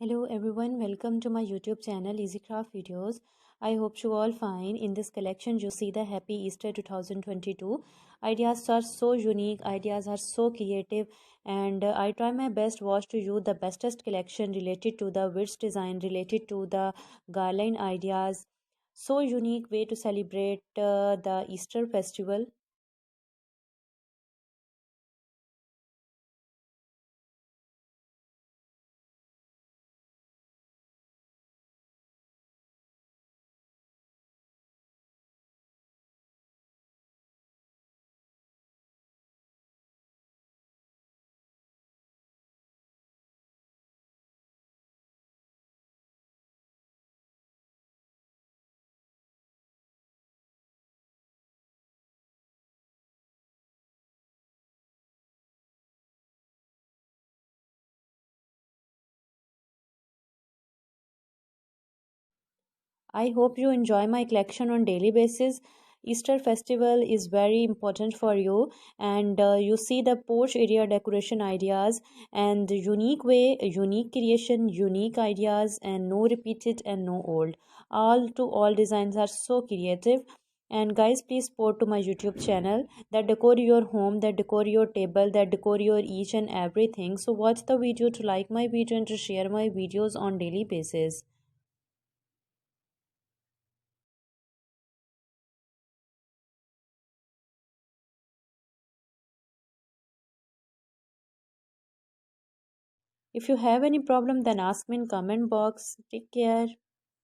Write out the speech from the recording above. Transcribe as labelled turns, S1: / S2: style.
S1: Hello everyone, welcome to my YouTube channel Easy Craft Videos. I hope you all fine. In this collection you see the Happy Easter 2022. Ideas are so unique, ideas are so creative, and I try my best was to you the bestest collection related to the witch design, related to the garland ideas. So unique way to celebrate the Easter festival. I hope you enjoy my collection on daily basis. Easter festival is very important for you, and you see the porch area decoration ideas and the unique way, unique creation, unique ideas, and no repeated and no old. All to all designs are so creative. And guys, please support to my YouTube channel that decor your home, that decor your table, that decor your each and everything. So watch the video to like my video and to share my videos on daily basis. If you have any problem, then ask me in comment box. Take care.